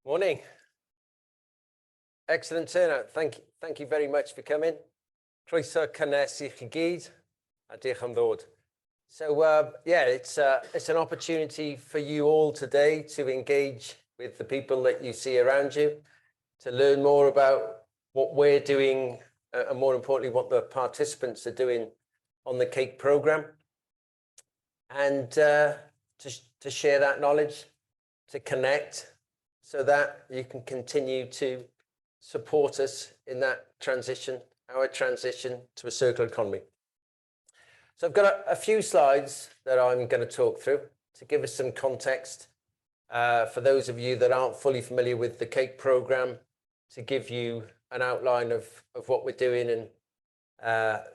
Morning. Excellent turnout. Thank you very much for coming. Croeso cynnes I chi gyd, a diolch am ddod. So yeah, it's an opportunity for you all today to engage with the people that you see around you, to learn more about what we're doing, and more importantly, what the participants are doing on the CEIC programme, and to share that knowledge, to connect, so that you can continue to support us in that transition, our transition to a circular economy. So I've got a few slides that I'm going to talk through to give us some context for those of you that aren't fully familiar with the CEIC programme, to give you an outline of what we're doing and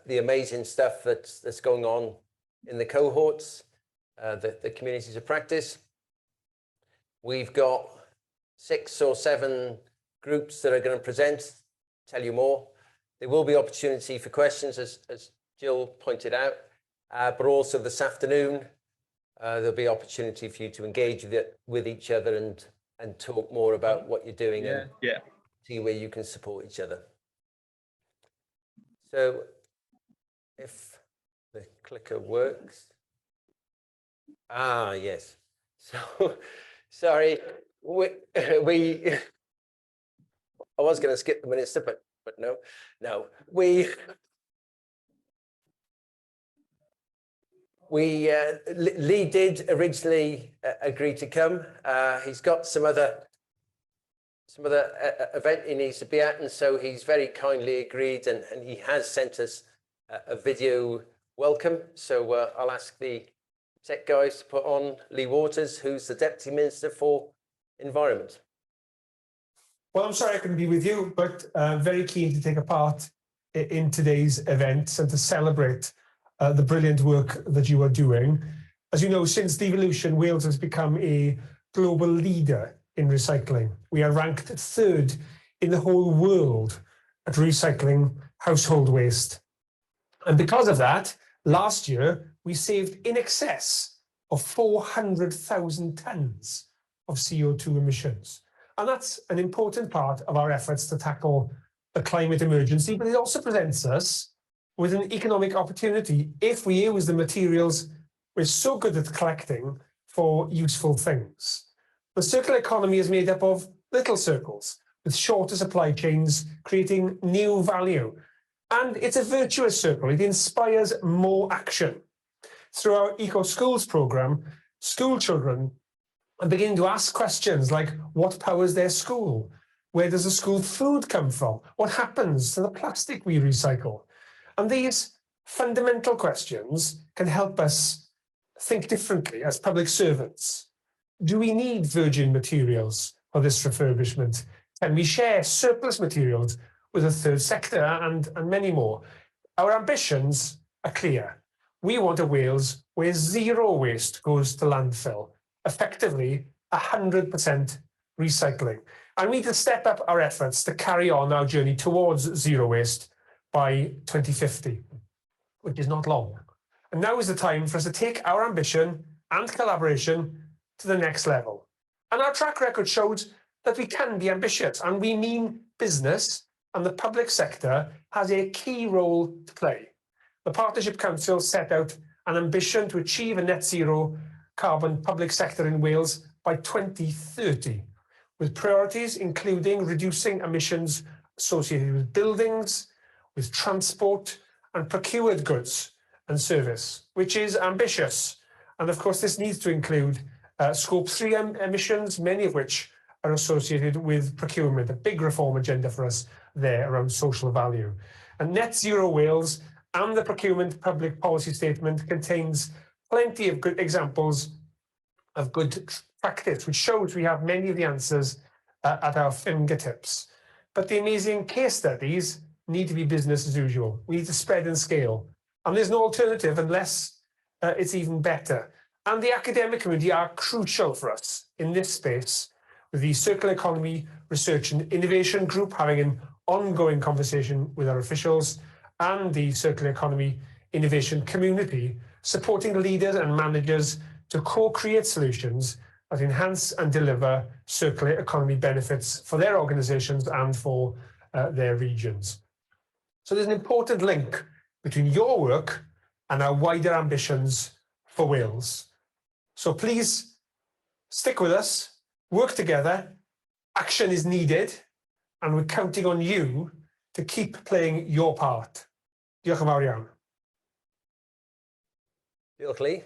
the amazing stuff that's going on in the cohorts, the communities of practice. We've got 6 or 7 groups that are going to present, tell you more. There will be opportunity for questions, as Jill pointed out, but also this afternoon, there'll be opportunity for you to engage with each other and talk more about what you're doing and see where you can support each other. So if the clicker works. Ah, yes. So, sorry. I was going to skip the minister, but no. Lee did originally agree to come. He's got some other event he needs to be at, and so he's very kindly agreed, and he has sent us a video welcome. So I'll ask the tech guys to put on Lee Waters, who's the Deputy Minister for Environment. Well, I'm sorry I couldn't be with you, but very keen to take a part in today's event and to celebrate the brilliant work that you are doing. As you know, since devolution, Wales has become a global leader in recycling. We are ranked 3rd in the whole world at recycling household waste. And because of that, last year, we saved in excess of 400,000 tonnes of CO2 emissions. And that's an important part of our efforts to tackle the climate emergency, but it also presents us with an economic opportunity if we use the materials we're so good at collecting for useful things. The circular economy is made up of little circles with shorter supply chains, creating new value. And it's a virtuous circle. It inspires more action. Through our Eco Schools programme, school children are beginning to ask questions like, what powers their school? Where does the school food come from? What happens to the plastic we recycle? And these fundamental questions can help us think differently as public servants. Do we need virgin materials for this refurbishment? Can we share surplus materials with the third sector and many more? Our ambitions are clear. We want a Wales where zero waste goes to landfill, effectively 100% recycling. And we need to step up our efforts to carry on our journey towards zero waste by 2050, which is not long. And now is the time for us to take our ambition and collaboration to the next level. And our track record shows that we can be ambitious, and we mean business and the public sector has a key role to play. The Partnership Council set out an ambition to achieve a net zero carbon public sector in Wales by 2030, with priorities including reducing emissions associated with buildings, with transport and procured goods and service, which is ambitious. And of course, this needs to include Scope 3 emissions, many of which are associated with procurement, a big reform agenda for us there around social value. And Net Zero Wales and the Procurement Public Policy Statement contains plenty of good examples of good practice, which shows we have many of the answers at our fingertips. But the amazing case studies need to be business as usual. We need to spread and scale. And there's no alternative unless it's even better. And the academic community are crucial for us in this space, with the Circular Economy Research and Innovation Group having an ongoing conversation with our officials, and the Circular Economy Innovation Community supporting leaders and managers to co-create solutions that enhance and deliver circular economy benefits for their organisations and for their regions. So there's an important link between your work and our wider ambitions for Wales. So please stick with us, work together, action is needed, and we're counting on you to keep playing your part. Diolch yn fawr iawn. Diolch, Lee.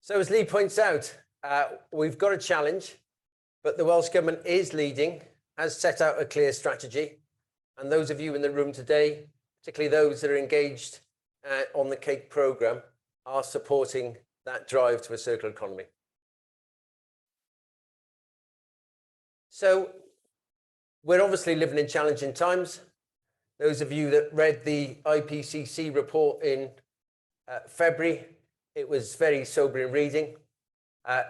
So as Lee points out, we've got a challenge, but the Welsh Government is leading, has set out a clear strategy, and those of you in the room today, particularly those that are engaged on the CEIC programme, are supporting that drive to a circular economy. So we're obviously living in challenging times. Those of you that read the IPCC report in February, it was very sobering reading.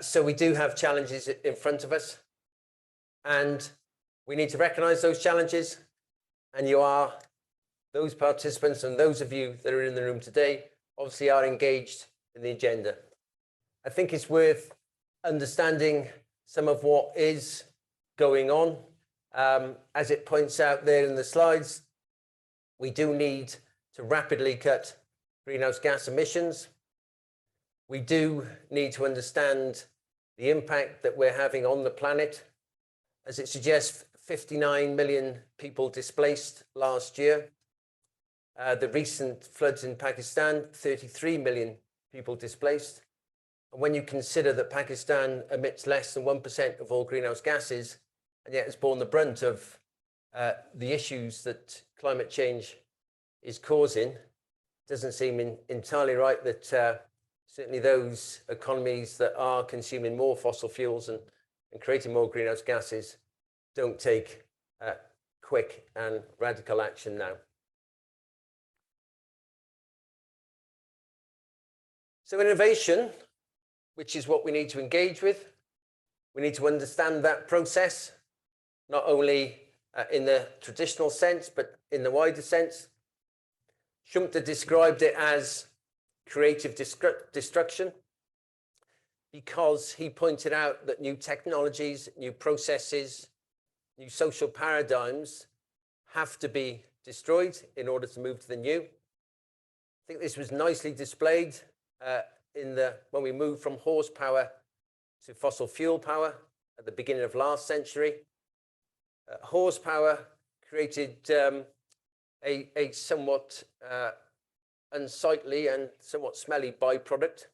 So we do have challenges in front of us, and we need to recognise those challenges. And you are, those participants and those of you that are in the room today, obviously are engaged in the agenda. I think it's worth understanding some of what is going on. As it points out there in the slides, we do need to rapidly cut greenhouse gas emissions. We do need to understand the impact that we're having on the planet. As it suggests, 59 million people displaced last year. The recent floods in Pakistan, 33 million people displaced. And when you consider that Pakistan emits less than 1% of all greenhouse gases, and yet has borne the brunt of the issues that climate change is causing, it doesn't seem entirely right that certainly those economies that are consuming more fossil fuels and creating more greenhouse gases don't take quick and radical action now. So innovation, which is what we need to engage with, we need to understand that process, not only in the traditional sense, but in the wider sense. Schumpeter described it as creative destruction because he pointed out that new technologies, new processes, new social paradigms have to be destroyed in order to move to the new. I think this was nicely displayed when we moved from horsepower to fossil fuel power at the beginning of last century. Horsepower created a somewhat unsightly and somewhat smelly byproduct.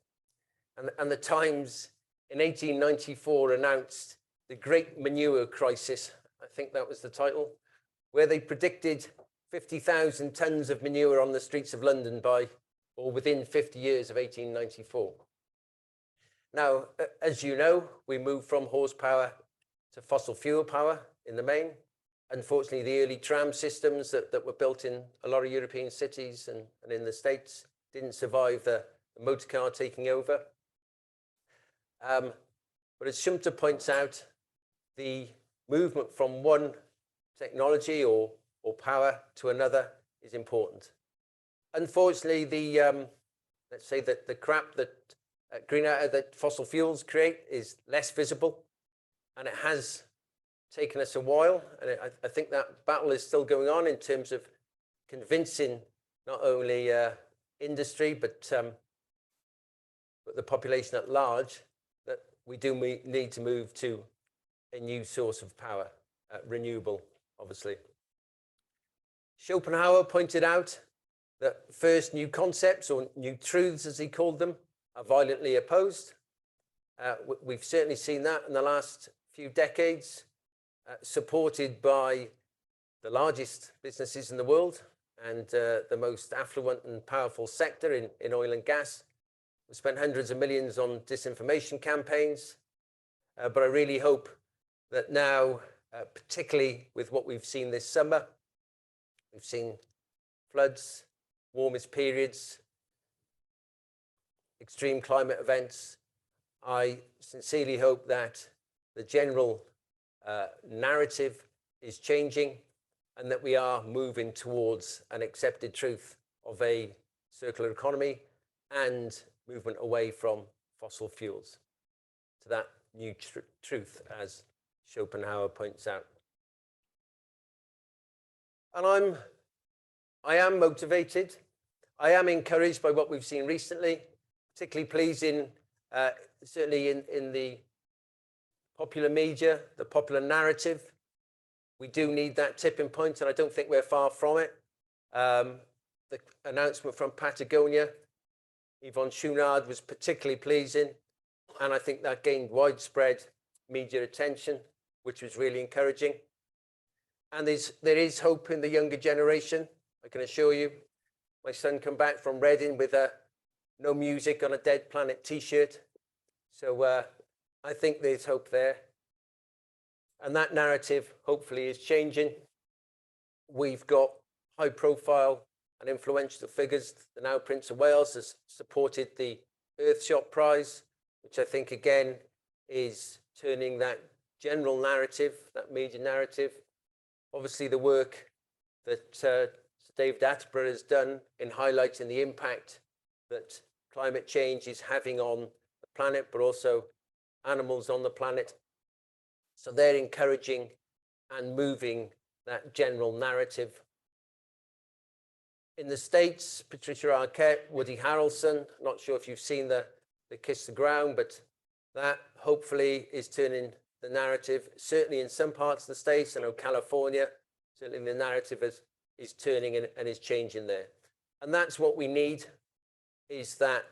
And the Times in 1894 announced the Great Manure Crisis, I think that was the title, where they predicted 50,000 tons of manure on the streets of London within 50 years of 1894. Now, as you know, we moved from horsepower to fossil fuel power in the main. Unfortunately, the early tram systems that were built in a lot of European cities and in the States didn't survive the motor car taking over. But as Schumpeter points out, the movement from one technology or power to another is important. Unfortunately, let's say that the crap that that fossil fuels create is less visible, and it has taken us a while. And I think that battle is still going on in terms of convincing not only industry but the population at large that we do need to move to a new source of power, renewable, obviously. Schopenhauer pointed out that first new concepts, or new truths as he called them, are violently opposed. We've certainly seen that in the last few decades, supported by the largest businesses in the world and the most affluent and powerful sector in oil and gas. We've spent hundreds of millions on disinformation campaigns, but I really hope that now, particularly with what we've seen this summer, we've seen floods, warmest periods, extreme climate events. I sincerely hope that the general narrative is changing and that we are moving towards an accepted truth of a circular economy and movement away from fossil fuels. To that, new truth, as Schopenhauer points out. And I am motivated. I am encouraged by what we've seen recently, particularly pleasing, certainly in the popular media, the popular narrative. We do need that tipping point, and I don't think we're far from it. The announcement from Patagonia, Yvon Chouinard, was particularly pleasing, and I think that gained widespread media attention, which was really encouraging. And there is hope in the younger generation, I can assure you. My son came back from Reading with a "No Music on a Dead Planet" t-shirt. So I think there's hope there. And that narrative, hopefully, is changing. We've got high-profile and influential figures. The now Prince of Wales has supported the Earthshot Prize, which I think, again, is turning that general narrative, that media narrative. Obviously, the work that Sir David Attenborough has done in highlighting the impact that climate change is having on the planet, but also animals on the planet. So they're encouraging and moving that general narrative. In the States, Patricia Arquette, Woody Harrelson, not sure if you've seen the Kiss the Ground, but that hopefully is turning the narrative, certainly in some parts of the States. I know California, certainly the narrative is turning and is changing there. And that's what we need, is that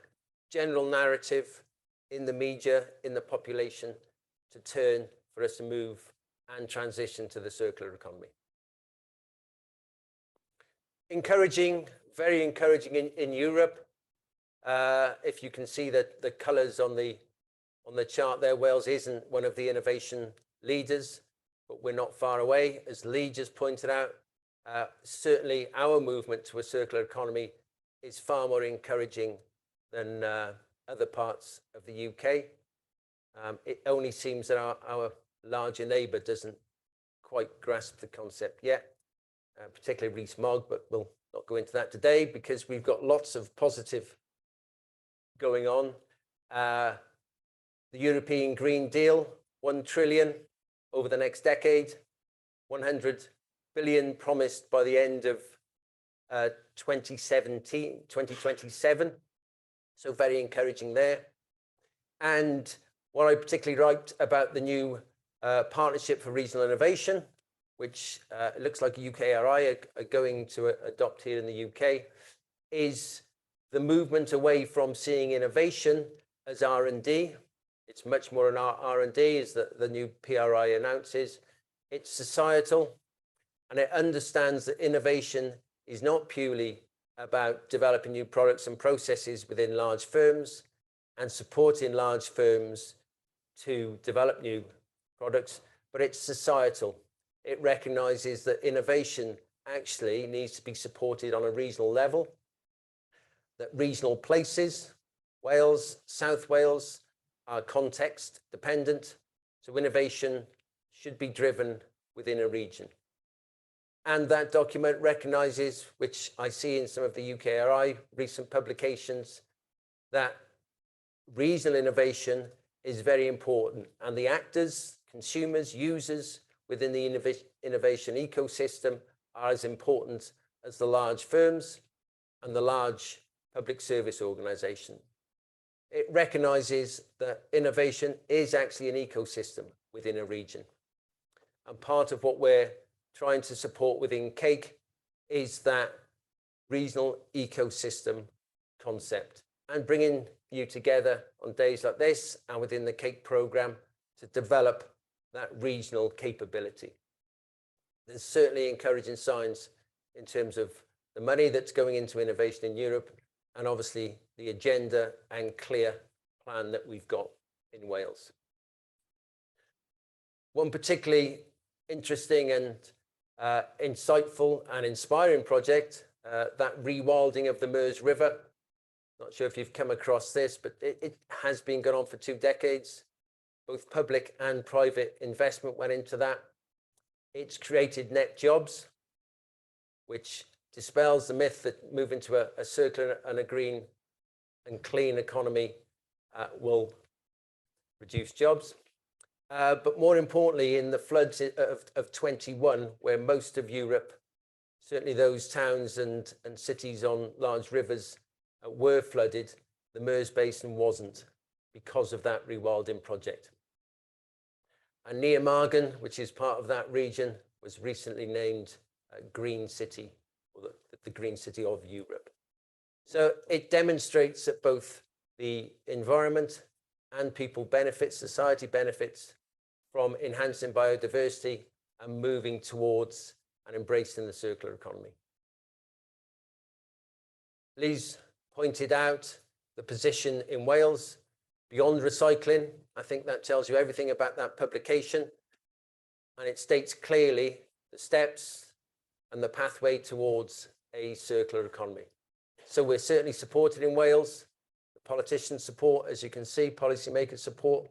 general narrative in the media, in the population, to turn for us to move and transition to the circular economy. Encouraging, very encouraging in Europe. If you can see that the colours on the chart there, Wales isn't one of the innovation leaders, but we're not far away. As Lee just pointed out, certainly our movement to a circular economy is far more encouraging than other parts of the UK. It only seems that our larger neighbour doesn't quite grasp the concept yet, particularly Rees-Mogg, but we'll not go into that today because we've got lots of positive going on. The European Green Deal, 1 trillion over the next decade, 100 billion promised by the end of 2027. So very encouraging there. And what I particularly liked about the new Partnership for Regional Innovation, which it looks like UKRI are going to adopt here in the UK, is the movement away from seeing innovation as R&D. It's much more an R&D, as the new PRI announces. It's societal, and it understands that innovation is not purely about developing new products and processes within large firms and supporting large firms to develop new products, but it's societal. It recognises that innovation actually needs to be supported on a regional level, that regional places, Wales, South Wales, are context dependent, so innovation should be driven within a region. And that document recognises, which I see in some of the UKRI recent publications, that regional innovation is very important, and the actors, consumers, users within the innovation ecosystem are as important as the large firms and the large public service organisation. It recognises that innovation is actually an ecosystem within a region. And part of what we're trying to support within CEIC is that regional ecosystem concept, and bringing you together on days like this and within the CEIC programme to develop that regional capability. There's certainly encouraging signs in terms of the money that's going into innovation in Europe, and obviously the agenda and clear plan that we've got in Wales. One particularly interesting and insightful and inspiring project, that rewilding of the Meuse River. Not sure if you've come across this, but it has been going on for 2 decades. Both public and private investment went into that. It's created net jobs, which dispels the myth that moving to a circular and a green and clean economy will reduce jobs. but more importantly, in the floods of 21, where most of Europe, certainly those towns and cities on large rivers were flooded, the Meuse Basin wasn't because of that rewilding project. And Nijmegen, which is part of that region, was recently named Green City, or the Green City of Europe. So it demonstrates that both the environment and people benefit, society benefits from enhancing biodiversity and moving towards and embracing the circular economy. Lee's pointed out the position in Wales beyond recycling. I think that tells you everything about that publication, and it states clearly the steps and the pathway towards a circular economy. So we're certainly supported in Wales. The politicians support, as you can see, policymakers support.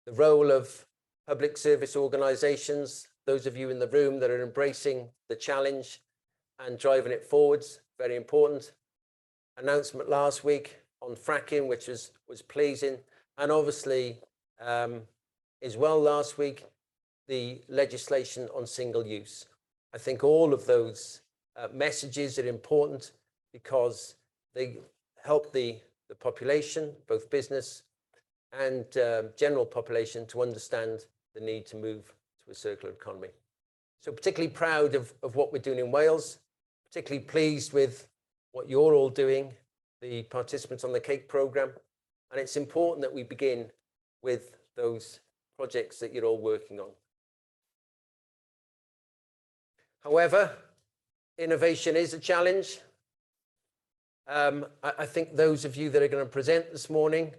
The role of public service organisations, those of you in the room that are embracing the challenge and driving it forwards, very important. Announcement last week on fracking, which was pleasing, and obviously as well last week, the legislation on single use. I think all of those messages are important because they help the population, both business and general population, to understand the need to move to a circular economy. So particularly proud of what we're doing in Wales, particularly pleased with what you're all doing, the participants on the CEIC programme. And it's important that we begin with those projects that you're all working on. However, innovation is a challenge. I think those of you that are going to present this morning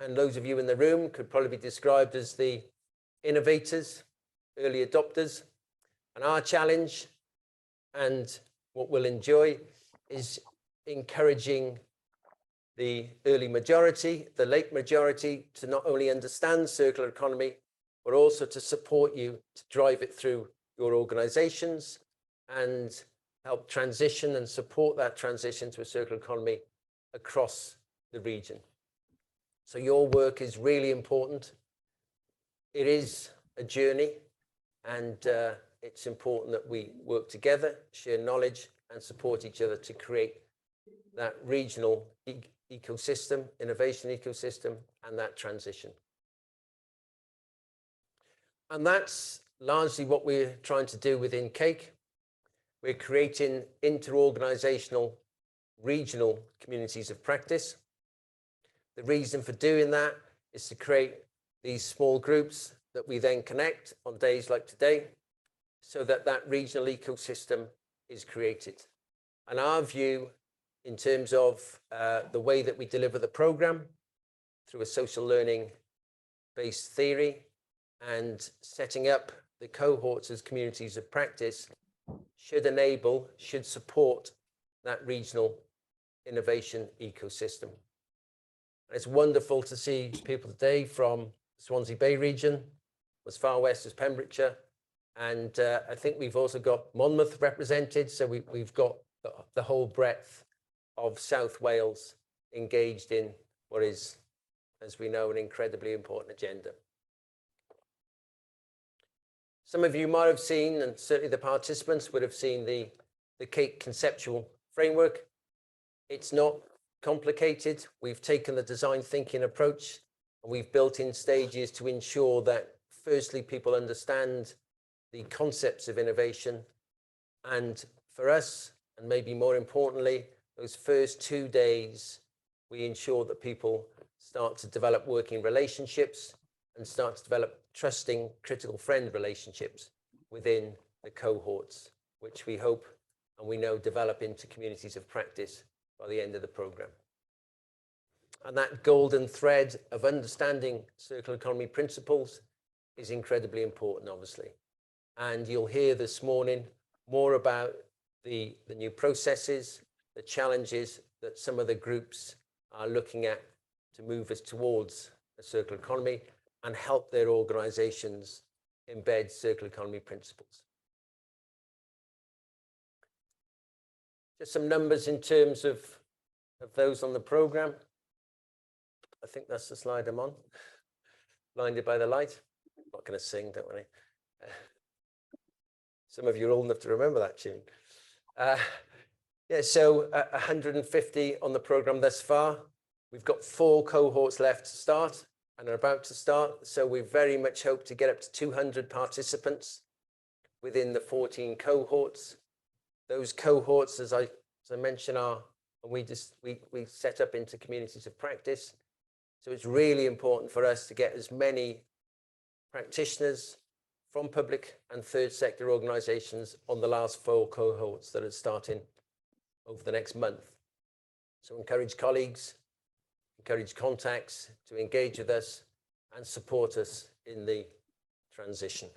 and those of you in the room could probably be described as the innovators, early adopters. And our challenge and what we'll enjoy is encouraging the early majority, the late majority, to not only understand circular economy, but also to support you to drive it through your organizations and help transition and support that transition to a circular economy across the region. So your work is really important. It is a journey, and it's important that we work together, share knowledge, and support each other to create that regional ecosystem, innovation ecosystem, and that transition. And that's largely what we're trying to do within CEIC. We're creating inter-organizational regional communities of practice. The reason for doing that is to create these small groups that we then connect on days like today, so that that regional ecosystem is created. And our view in terms of the way that we deliver the program through a social learning based theory and setting up the cohorts as communities of practice should support that regional innovation ecosystem. And it's wonderful to see people today from Swansea Bay region, as far west as Pembrokeshire, and I think we've also got Monmouth represented, so we've got the whole breadth of South Wales engaged in what is, as we know, an incredibly important agenda. Some of you might have seen, and certainly the participants would have seen, the CEIC conceptual framework. It's not complicated. We've taken the design thinking approach and we've built in stages to ensure that firstly people understand the concepts of innovation, and for us, and maybe more importantly, those first 2 days we ensure that people start to develop working relationships and start to develop trusting critical friend relationships within the cohorts, which we hope and we know develop into communities of practice by the end of the program. And that golden thread of understanding circular economy principles is incredibly important, obviously. And you'll hear this morning more about the new processes, the challenges that some of the groups are looking at to move us towards a circular economy and help their organizations embed circular economy principles. Just some numbers in terms of those on the program. I think that's the slide I'm on, blinded by the light. not going to sing, don't worry. Some of you are old enough to remember that tune. Yeah, so 150 on the programme thus far. We've got 4 cohorts left to start and are about to start. So we very much hope to get up to 200 participants within the 14 cohorts. Those cohorts, as I mentioned, we set up into communities of practice. So it's really important for us to get as many practitioners from public and third sector organisations on the last 4 cohorts that are starting over the next month. So encourage colleagues, encourage contacts to engage with us and support us in the transition.